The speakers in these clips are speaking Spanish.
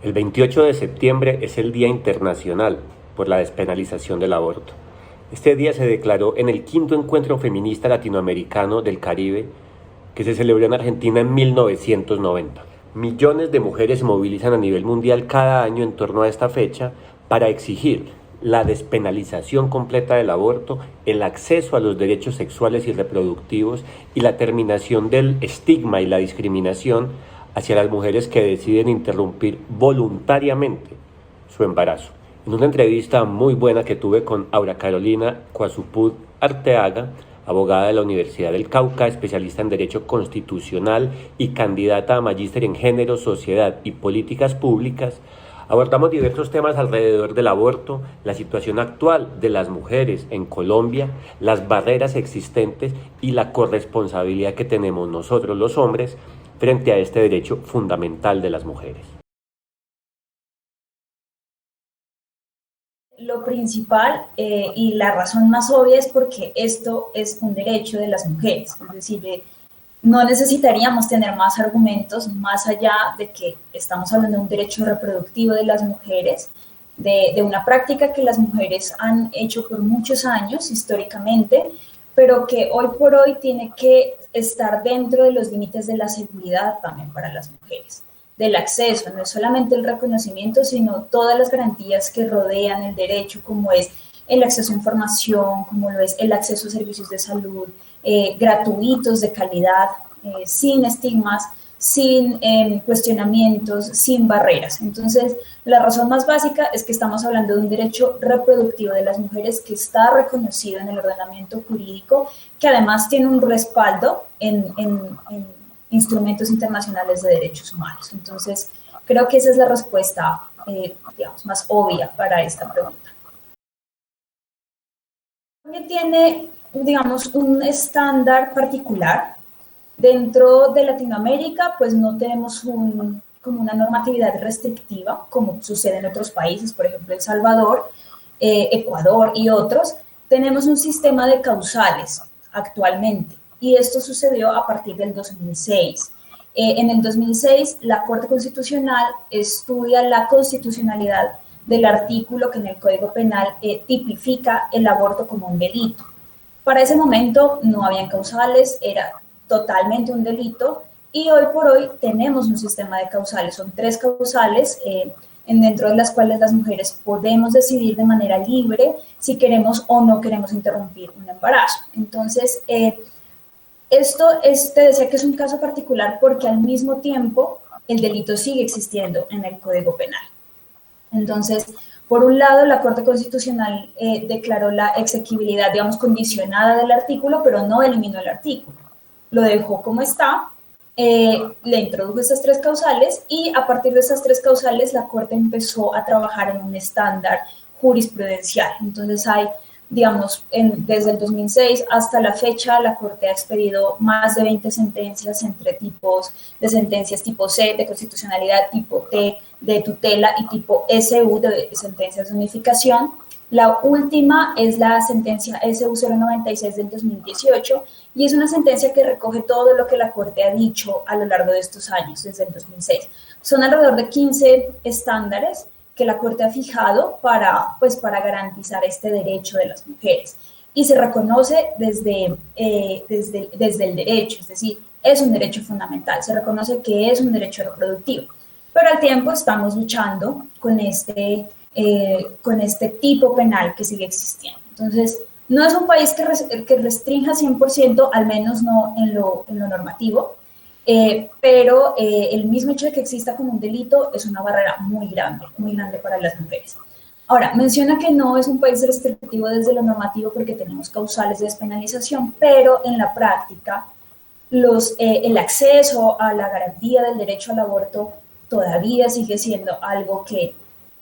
El 28 de septiembre es el Día Internacional por la Despenalización del Aborto. Este día se declaró en el quinto encuentro feminista latinoamericano del Caribe que se celebró en Argentina en 1990. Millones de mujeres se movilizan a nivel mundial cada año en torno a esta fecha para exigir la despenalización completa del aborto, el acceso a los derechos sexuales y reproductivos y la terminación del estigma y la discriminación hacia las mujeres que deciden interrumpir voluntariamente su embarazo. En una entrevista muy buena que tuve con Aura Carolina Coazupud Arteaga, abogada de la Universidad del Cauca, especialista en Derecho Constitucional y candidata a magíster en Género, Sociedad y Políticas Públicas, abordamos diversos temas alrededor del aborto, la situación actual de las mujeres en Colombia, las barreras existentes y la corresponsabilidad que tenemos nosotros los hombres frente a este derecho fundamental de las mujeres. Lo principal y la razón más obvia es porque esto es un derecho de las mujeres, es decir, no necesitaríamos tener más argumentos más allá de que estamos hablando de un derecho reproductivo de las mujeres, de una práctica que las mujeres han hecho por muchos años históricamente, pero que hoy por hoy tiene que estar dentro de los límites de la seguridad también para las mujeres, del acceso, no es solamente el reconocimiento, sino todas las garantías que rodean el derecho, como es el acceso a información, como lo es el acceso a servicios de salud gratuitos, de calidad, sin estigmas, sin cuestionamientos, sin barreras. Entonces, la razón más básica es que estamos hablando de un derecho reproductivo de las mujeres que está reconocido en el ordenamiento jurídico, que además tiene un respaldo en instrumentos internacionales de derechos humanos. Entonces, creo que esa es la respuesta, digamos, más obvia para esta pregunta. También tiene, digamos, un estándar particular. Dentro de Latinoamérica, pues no tenemos como una normatividad restrictiva, como sucede en otros países, por ejemplo, El Salvador, Ecuador y otros. Tenemos un sistema de causales actualmente, y esto sucedió a partir del 2006. En el 2006, la Corte Constitucional estudia la constitucionalidad del artículo que en el Código Penal tipifica el aborto como un delito. Para ese momento no habían causales, era totalmente un delito, y hoy por hoy tenemos un sistema de causales, son 3 causales, dentro de las cuales las mujeres podemos decidir de manera libre si queremos o no queremos interrumpir un embarazo. Entonces, esto te decía que es un caso particular porque al mismo tiempo el delito sigue existiendo en el Código Penal. Entonces, por un lado, la Corte Constitucional declaró la exequibilidad, digamos, condicionada del artículo, pero no eliminó el artículo. Lo dejó como está, le introdujo estas 3 causales y a partir de estas 3 causales la Corte empezó a trabajar en un estándar jurisprudencial. Entonces hay, digamos, desde el 2006 hasta la fecha, la Corte ha expedido más de 20 sentencias entre tipos de sentencias tipo C, de constitucionalidad, tipo T, de tutela, y tipo SU, de sentencias de unificación. La última es la sentencia SU 096 del 2018 y es una sentencia que recoge todo lo que la Corte ha dicho a lo largo de estos años, desde el 2006. Son alrededor de 15 estándares que la Corte ha fijado para garantizar este derecho de las mujeres. Y se reconoce desde el derecho, es decir, es un derecho fundamental, se reconoce que es un derecho reproductivo. Pero al tiempo estamos luchando con este tipo penal que sigue existiendo. Entonces, no es un país que restrinja 100%, al menos no en lo normativo, pero el mismo hecho de que exista como un delito es una barrera muy grande para las mujeres. Ahora, menciona que no es un país restrictivo desde lo normativo porque tenemos causales de despenalización, pero en la práctica el acceso a la garantía del derecho al aborto todavía sigue siendo algo que,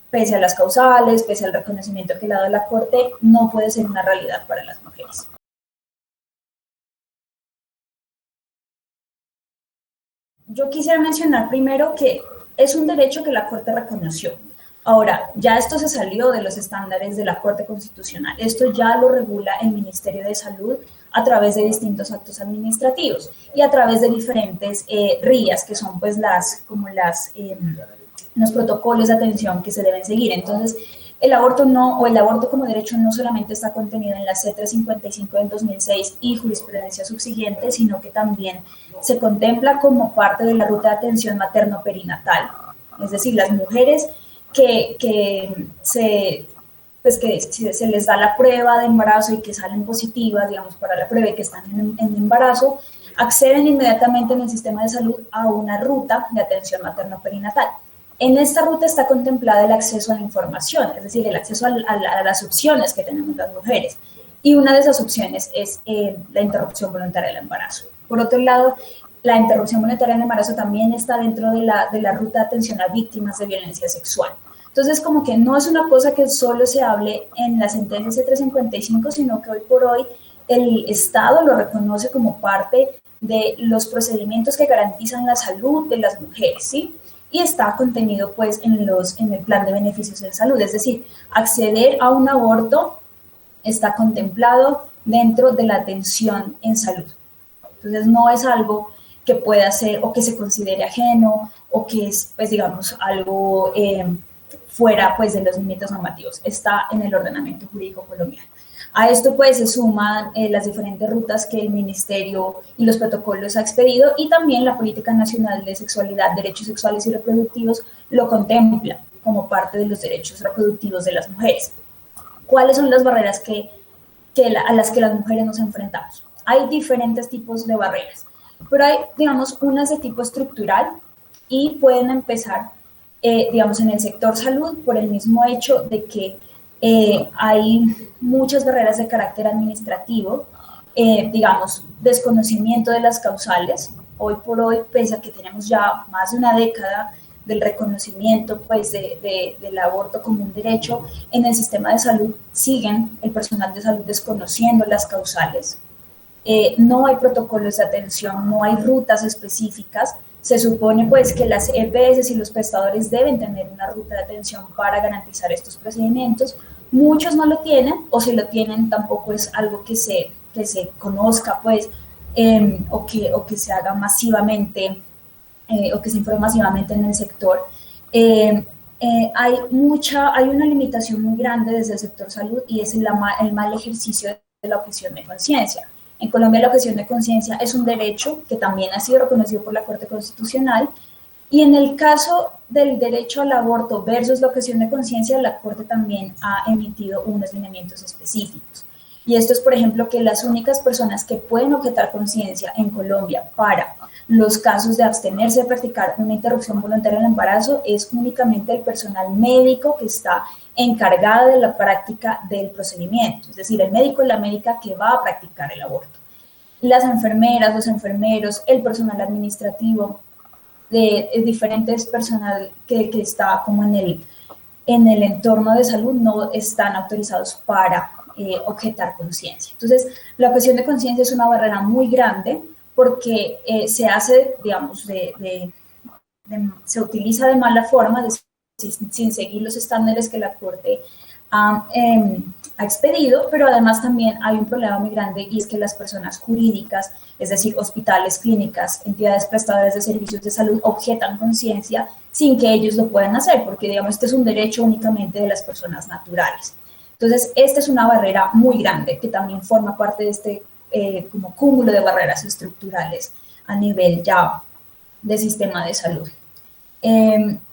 pese a las causales, pese al reconocimiento que le ha dado la Corte, no puede ser una realidad para las mujeres. Yo quisiera mencionar primero que es un derecho que la Corte reconoció. Ahora, ya esto se salió de los estándares de la Corte Constitucional. Esto ya lo regula el Ministerio de Salud a través de distintos actos administrativos y a través de diferentes RIAs, que son pues las los protocolos de atención que se deben seguir. Entonces, el aborto no, o el aborto como derecho no solamente está contenido en la C355 del 2006 y jurisprudencia subsiguiente, sino que también se contempla como parte de la ruta de atención materno-perinatal. Es decir, las mujeres que se les da la prueba de embarazo y que salen positivas, digamos, para la prueba y que están en embarazo, acceden inmediatamente en el sistema de salud a una ruta de atención materno-perinatal. En esta ruta está contemplado el acceso a la información, es decir, el acceso a las opciones que tenemos las mujeres. Y una de esas opciones es la interrupción voluntaria del embarazo. Por otro lado, la interrupción voluntaria del embarazo también está dentro de la ruta de atención a víctimas de violencia sexual. Entonces, como que no es una cosa que solo se hable en la sentencia C355, sino que hoy por hoy el Estado lo reconoce como parte de los procedimientos que garantizan la salud de las mujeres, ¿sí? Y está contenido pues en el plan de beneficios en salud, es decir, acceder a un aborto está contemplado dentro de la atención en salud. Entonces no es algo que pueda ser o que se considere ajeno o que es pues digamos algo fuera pues de los límites normativos, está en el ordenamiento jurídico colombiano. A esto pues se suman las diferentes rutas que el Ministerio y los protocolos ha expedido y también la Política Nacional de Sexualidad, Derechos Sexuales y Reproductivos lo contempla como parte de los derechos reproductivos de las mujeres. ¿Cuáles son las barreras a las que las mujeres nos enfrentamos? Hay diferentes tipos de barreras, pero hay, digamos, unas de tipo estructural y pueden empezar, digamos, en el sector salud por el mismo hecho de que hay muchas barreras de carácter administrativo, digamos, desconocimiento de las causales. Hoy por hoy, pese a que tenemos ya más de una década del reconocimiento pues, del aborto como un derecho, en el sistema de salud siguen el personal de salud desconociendo las causales. No hay protocolos de atención, no hay rutas específicas. Se supone pues que las EPS y los prestadores deben tener una ruta de atención para garantizar estos procedimientos. Muchos no lo tienen, o si lo tienen tampoco es algo que se conozca pues, o que se haga masivamente, o que se informe masivamente en el sector. Hay una limitación muy grande desde el sector salud y es el mal ejercicio de la objeción de conciencia. En Colombia la objeción de conciencia es un derecho que también ha sido reconocido por la Corte Constitucional y en el caso del derecho al aborto versus la objeción de conciencia, la Corte también ha emitido unos lineamientos específicos. Y esto es, por ejemplo, que las únicas personas que pueden objetar conciencia en Colombia para los casos de abstenerse de practicar una interrupción voluntaria del embarazo es únicamente el personal médico que está encargado de la práctica del procedimiento, es decir, el médico y la médica que va a practicar el aborto. Las enfermeras, los enfermeros, el personal administrativo, de diferentes personal que está como en el entorno de salud no están autorizados para objetar conciencia. Entonces, la objeción de conciencia es una barrera muy grande porque se hace, digamos, se utiliza de mala forma, sin seguir los estándares que la Corte ha expedido, pero además también hay un problema muy grande y es que las personas jurídicas, es decir, hospitales, clínicas, entidades prestadoras de servicios de salud, objetan conciencia sin que ellos lo puedan hacer, porque digamos, este es un derecho únicamente de las personas naturales. Entonces, esta es una barrera muy grande que también forma parte de este como cúmulo de barreras estructurales a nivel ya del sistema de salud.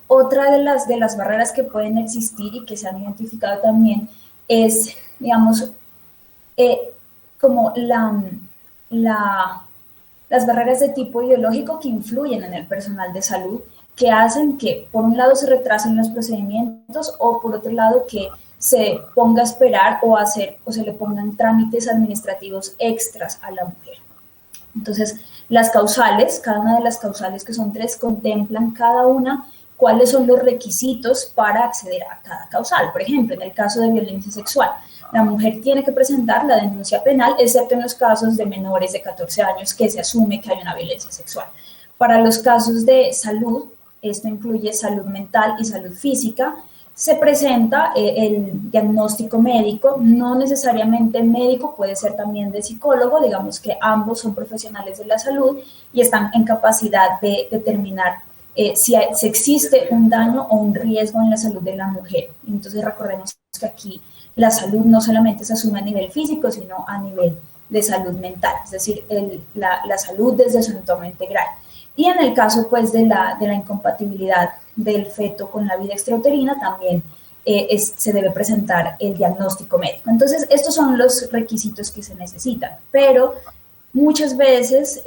Otra de las barreras que pueden existir y que se han identificado también es, digamos, como las barreras de tipo ideológico que influyen en el personal de salud, que hacen que, por un lado, se retrasen los procedimientos o, por otro lado, que se ponga a esperar o se le pongan trámites administrativos extras a la mujer. Entonces, las causales, cada una de las causales, que son 3, contemplan cada una cuáles son los requisitos para acceder a cada causal. Por ejemplo, en el caso de violencia sexual, la mujer tiene que presentar la denuncia penal, excepto en los casos de menores de 14 años que se asume que hay una violencia sexual. Para los casos de salud, esto incluye salud mental y salud física, se presenta el diagnóstico médico, no necesariamente médico, puede ser también de psicólogo, digamos que ambos son profesionales de la salud y están en capacidad de determinar si existe un daño o un riesgo en la salud de la mujer. Entonces recordemos que aquí la salud no solamente se asume a nivel físico, sino a nivel de salud mental, es decir, la salud desde su entorno integral. Y en el caso pues de la incompatibilidad del feto con la vida extrauterina también se debe presentar el diagnóstico médico. Entonces estos son los requisitos que se necesitan, pero muchas veces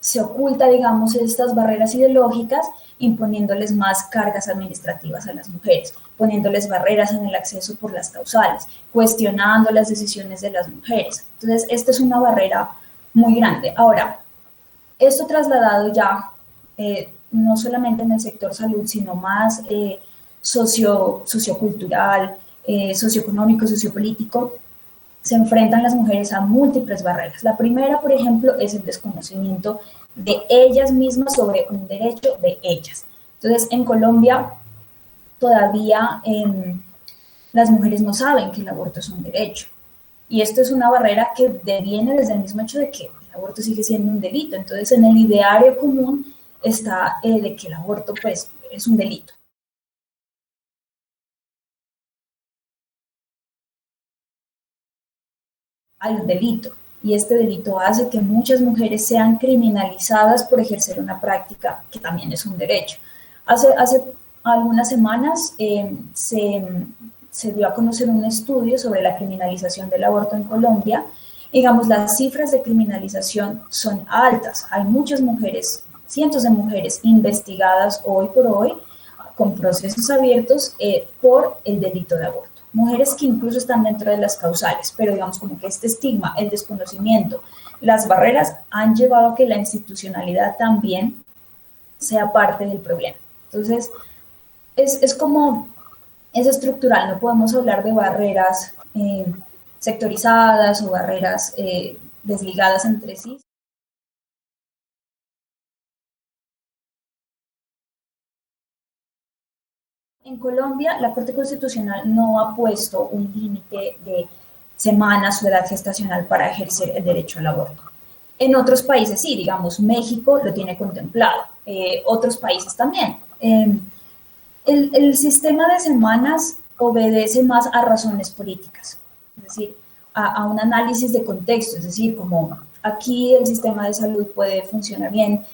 se oculta, digamos, estas barreras ideológicas imponiéndoles más cargas administrativas a las mujeres, poniéndoles barreras en el acceso por las causales, cuestionando las decisiones de las mujeres. Entonces, esta es una barrera muy grande. Ahora, esto trasladado ya, no solamente en el sector salud, sino más sociocultural, socioeconómico, sociopolítico, se enfrentan las mujeres a múltiples barreras. La primera, por ejemplo, es el desconocimiento de ellas mismas sobre un derecho de ellas. Entonces, en Colombia todavía las mujeres no saben que el aborto es un derecho. Y esto es una barrera que deviene desde el mismo hecho de que el aborto sigue siendo un delito. Entonces, en el ideario común está de que el aborto, pues, es un delito. Hay un delito, y este delito hace que muchas mujeres sean criminalizadas por ejercer una práctica que también es un derecho. Hace algunas semanas se dio a conocer un estudio sobre la criminalización del aborto en Colombia. Digamos, las cifras de criminalización son altas. Hay muchas mujeres, cientos de mujeres investigadas hoy por hoy con procesos abiertos por el delito de aborto. Mujeres que incluso están dentro de las causales, pero digamos como que este estigma, el desconocimiento, las barreras han llevado a que la institucionalidad también sea parte del problema. Entonces, es estructural, no podemos hablar de barreras sectorizadas o barreras desligadas entre sí. En Colombia, la Corte Constitucional no ha puesto un límite de semanas o edad gestacional para ejercer el derecho al aborto. En otros países sí, digamos, México lo tiene contemplado, otros países también. El sistema de semanas obedece más a razones políticas, es decir, a un análisis de contexto, es decir, como aquí el sistema de salud puede funcionar bien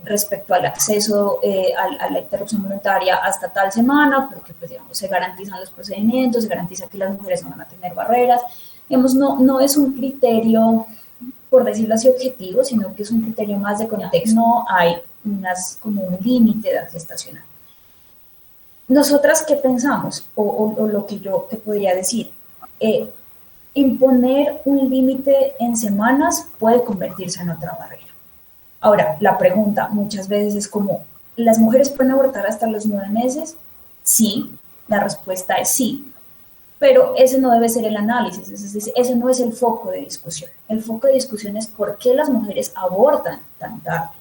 respecto al acceso a la interrupción voluntaria hasta tal semana, porque pues, digamos, se garantizan los procedimientos, se garantiza que las mujeres no van a tener barreras. Digamos, no es un criterio, por decirlo así, objetivo, sino que es un criterio más de contexto. No hay como un límite de edad gestacional. ¿Nosotras qué pensamos? O lo que yo te podría decir. Imponer un límite en semanas puede convertirse en otra barrera. Ahora, la pregunta muchas veces es como, ¿las mujeres pueden abortar hasta los 9 meses? Sí, la respuesta es sí, pero ese no debe ser el análisis, es decir, ese no es el foco de discusión. El foco de discusión es por qué las mujeres abortan tan tarde,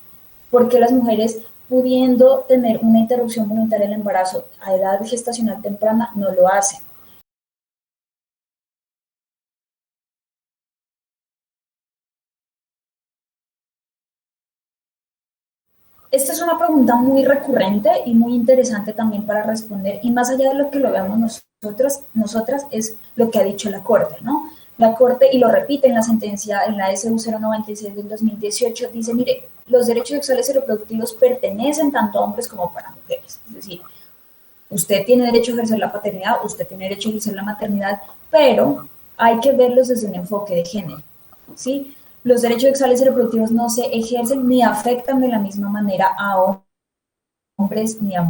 por qué las mujeres, pudiendo tener una interrupción voluntaria del embarazo a edad gestacional temprana, no lo hacen. Esta es una pregunta muy recurrente y muy interesante también para responder, y más allá de lo que lo veamos nosotras es lo que ha dicho la Corte, ¿no? La Corte, y lo repite en la sentencia, en la SU 096 del 2018, dice, mire, los derechos sexuales y reproductivos pertenecen tanto a hombres como para mujeres, es decir, usted tiene derecho a ejercer la paternidad, usted tiene derecho a ejercer la maternidad, pero hay que verlos desde un enfoque de género, ¿sí? Los derechos sexuales y reproductivos no se ejercen ni afectan de la misma manera a hombres ni a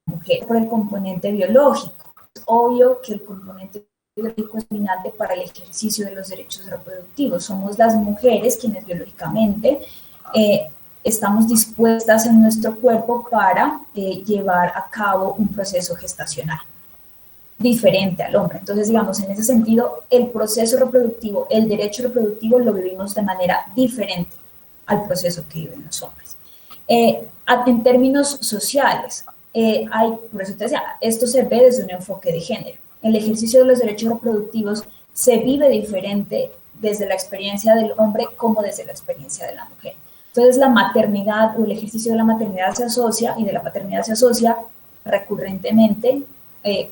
mujeres por el componente biológico. Es obvio que el componente biológico es dominante para el ejercicio de los derechos reproductivos. Somos las mujeres quienes biológicamente estamos dispuestas en nuestro cuerpo para llevar a cabo un proceso gestacional diferente al hombre. Entonces, digamos, en ese sentido, el proceso reproductivo, el derecho reproductivo lo vivimos de manera diferente al proceso que viven los hombres. En términos sociales, por eso te decía, esto se ve desde un enfoque de género. El ejercicio de los derechos reproductivos se vive diferente desde la experiencia del hombre como desde la experiencia de la mujer. Entonces la maternidad o el ejercicio de la maternidad se asocia y de la paternidad se asocia recurrentemente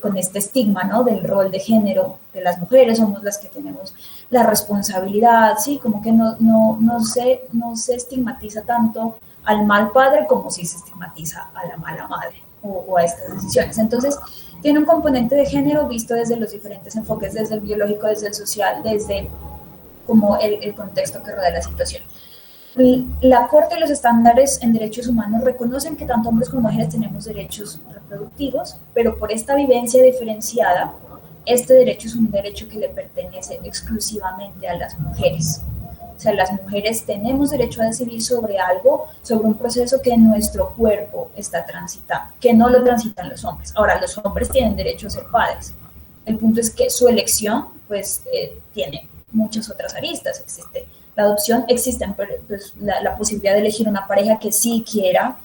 con este estigma, ¿no? Del rol de género de las mujeres, somos las que tenemos la responsabilidad, ¿sí? Como que no se estigmatiza tanto al mal padre como si se estigmatiza a la mala madre o a estas decisiones. Entonces, tiene un componente de género visto desde los diferentes enfoques, desde el biológico, desde el social, desde como el contexto que rodea la situación. La Corte y los estándares en derechos humanos reconocen que tanto hombres como mujeres tenemos derechos reproductivos, pero por esta vivencia diferenciada, este derecho es un derecho que le pertenece exclusivamente a las mujeres. O sea, las mujeres tenemos derecho a decidir sobre algo, sobre un proceso que nuestro cuerpo está transitando, que no lo transitan los hombres. Ahora, los hombres tienen derecho a ser padres. El punto es que su elección, pues, tiene muchas otras aristas. Existe la adopción, existe pues, la posibilidad de elegir una pareja que sí quiera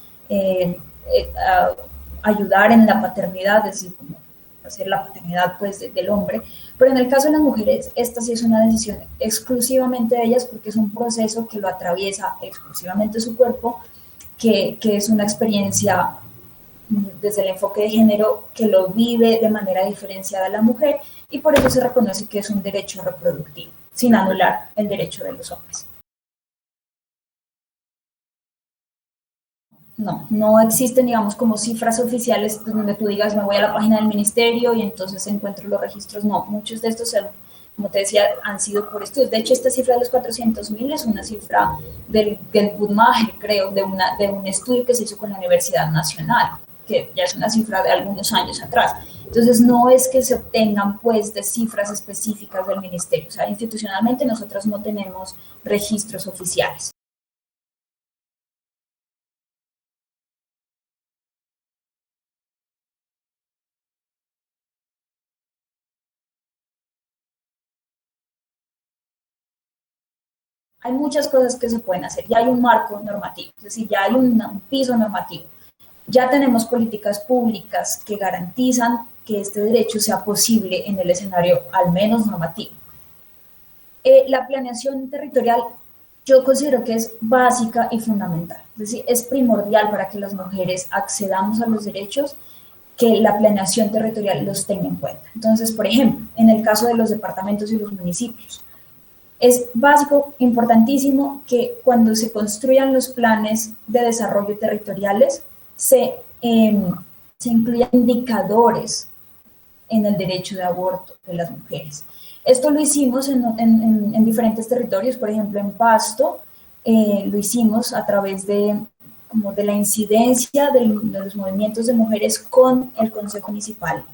ayudar en la paternidad, es decir, como hacer la paternidad pues, del hombre, pero en el caso de las mujeres, esta sí es una decisión exclusivamente de ellas porque es un proceso que lo atraviesa exclusivamente su cuerpo, que es una experiencia desde el enfoque de género que lo vive de manera diferenciada la mujer y por eso se reconoce que es un derecho reproductivo, sin anular el derecho de los hombres. No existen, digamos, como cifras oficiales donde tú digas, me voy a la página del ministerio y entonces encuentro los registros. No, muchos de estos, como te decía, han sido por estudios. De hecho, esta cifra de los 400.000 es una cifra del Budmacher, creo, de un estudio que se hizo con la Universidad Nacional, que ya es una cifra de algunos años atrás. Entonces, no es que se obtengan, pues, de cifras específicas del ministerio. O sea, institucionalmente nosotros no tenemos registros oficiales. Hay muchas cosas que se pueden hacer, ya hay un marco normativo, es decir, ya hay un piso normativo, ya tenemos políticas públicas que garantizan que este derecho sea posible en el escenario al menos normativo. La planeación territorial yo considero que es básica y fundamental, es decir, es primordial para que las mujeres accedamos a los derechos que la planeación territorial los tenga en cuenta. Entonces, por ejemplo, en el caso de los departamentos y los municipios, es básico, importantísimo, que cuando se construyan los planes de desarrollo territoriales se incluyan indicadores en el derecho de aborto de las mujeres. Esto lo hicimos en diferentes territorios, por ejemplo, en Pasto, lo hicimos a través como de la incidencia de los movimientos de mujeres con el Consejo Municipal,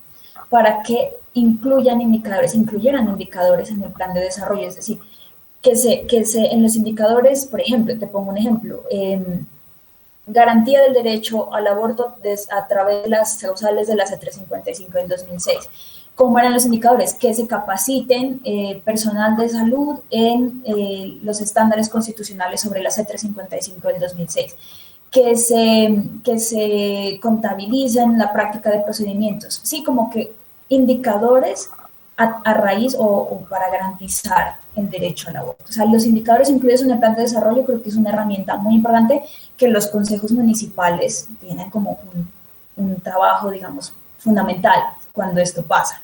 para que incluyeran indicadores en el plan de desarrollo, es decir, que en los indicadores, por ejemplo, te pongo un ejemplo, garantía del derecho al aborto a través de las causales de la C355 del 2006. ¿Cómo eran los indicadores? Que se capaciten personal de salud en los estándares constitucionales sobre la C355 del 2006. Que se contabilicen la práctica de procedimientos. Sí, como que indicadores a raíz o para garantizar el derecho al aborto. O sea, los indicadores incluidos en el plan de desarrollo creo que es una herramienta muy importante que los consejos municipales tienen como un trabajo, digamos, fundamental cuando esto pasa.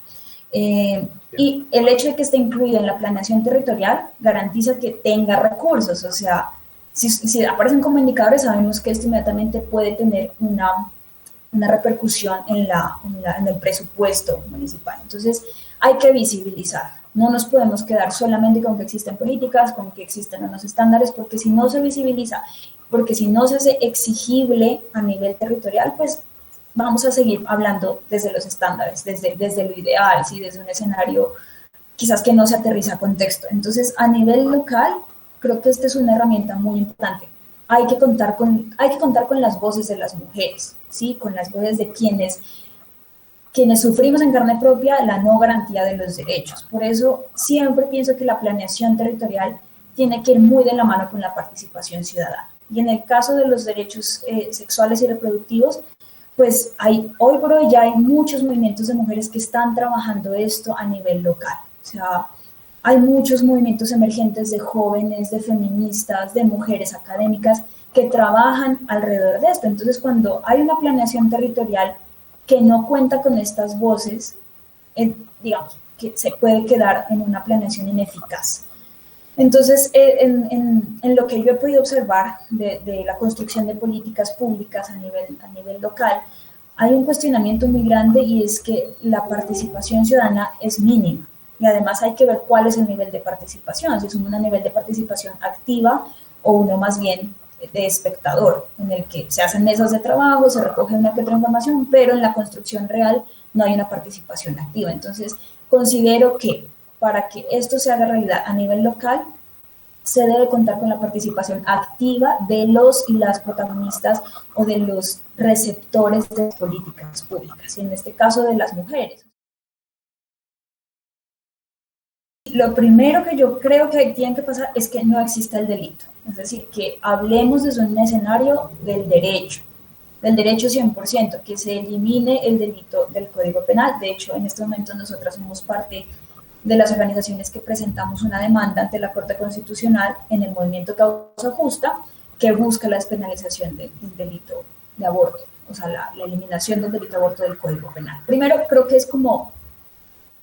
Y el hecho de que esté incluido en la planeación territorial garantiza que tenga recursos, o sea, si aparecen como indicadores, sabemos que esto inmediatamente puede tener una repercusión en el presupuesto municipal. Entonces, hay que visibilizar. No nos podemos quedar solamente con que existen políticas, con que existen unos estándares, porque si no se visibiliza, porque si no se hace exigible a nivel territorial, pues vamos a seguir hablando desde los estándares, desde lo ideal, ¿sí? Desde un escenario quizás que no se aterriza a contexto. Entonces, a nivel local, creo que esta es una herramienta muy importante. Hay que contar con las voces de las mujeres, ¿sí? Con las voces de quienes sufrimos en carne propia la no garantía de los derechos. Por eso siempre pienso que la planeación territorial tiene que ir muy de la mano con la participación ciudadana. Y en el caso de los derechos sexuales y reproductivos, pues hoy por hoy ya hay muchos movimientos de mujeres que están trabajando esto a nivel local. O sea, hay muchos movimientos emergentes de jóvenes, de feministas, de mujeres académicas que trabajan alrededor de esto. Entonces, cuando hay una planeación territorial que no cuenta con estas voces, digamos, que se puede quedar en una planeación ineficaz. Entonces, en lo que yo he podido observar de la construcción de políticas públicas a nivel local, hay un cuestionamiento muy grande y es que la participación ciudadana es mínima. Y además hay que ver cuál es el nivel de participación, si es un nivel de participación activa o uno más bien de espectador, en el que se hacen mesas de trabajo, se recoge una que otra información, pero en la construcción real no hay una participación activa. Entonces, considero que para que esto se haga realidad a nivel local, se debe contar con la participación activa de los y las protagonistas o de los receptores de políticas públicas, y en este caso de las mujeres. Lo primero que yo creo que tiene que pasar es que no exista el delito, es decir, que hablemos desde un escenario del derecho 100%, que se elimine el delito del Código Penal. De hecho, en este momento nosotras somos parte de las organizaciones que presentamos una demanda ante la Corte Constitucional en el movimiento Causa Justa, que busca la despenalización del delito de aborto, o sea, la eliminación del delito de aborto del Código Penal. Primero, creo que es como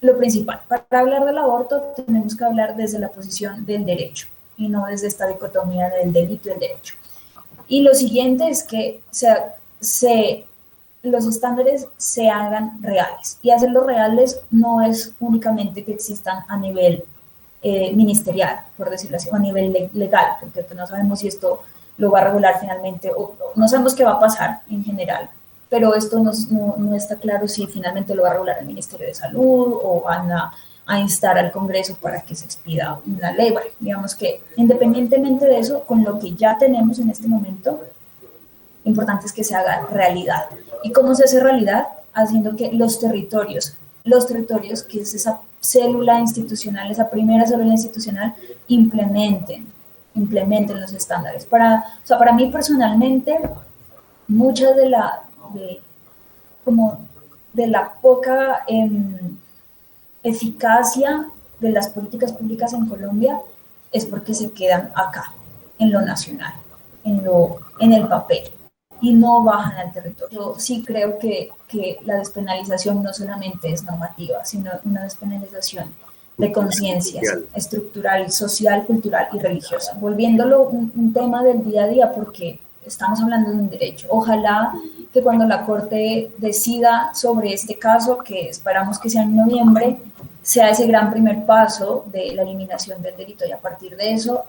lo principal. Para hablar del aborto tenemos que hablar desde la posición del derecho y no desde esta dicotomía del delito y el derecho. Y lo siguiente es que los estándares se hagan reales. Y hacerlos reales no es únicamente que existan a nivel ministerial, por decirlo así, o a nivel legal, porque no sabemos si esto lo va a regular finalmente, o no sabemos qué va a pasar en general, pero esto no está claro si finalmente lo va a regular el Ministerio de Salud o van a instar al Congreso para que se expida una ley. Bueno, digamos que independientemente de eso, con lo que ya tenemos en este momento, lo importante es que se haga realidad. ¿Y cómo se hace realidad? Haciendo que los territorios, que es esa célula institucional, esa primera célula institucional, implementen los estándares. Para mí personalmente, mucha de la poca eficacia de las políticas públicas en Colombia es porque se quedan acá, en lo nacional, en el papel, y no bajan al territorio. Yo sí creo que la despenalización no solamente es normativa, sino una despenalización de conciencias estructural, social, cultural y religiosa, volviéndolo un tema del día a día, porque estamos hablando de un derecho. Ojalá que cuando la Corte decida sobre este caso, que esperamos que sea en noviembre, sea ese gran primer paso de la eliminación del delito, y a partir de eso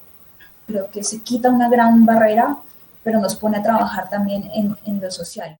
creo que se quita una gran barrera, pero nos pone a trabajar también en lo social.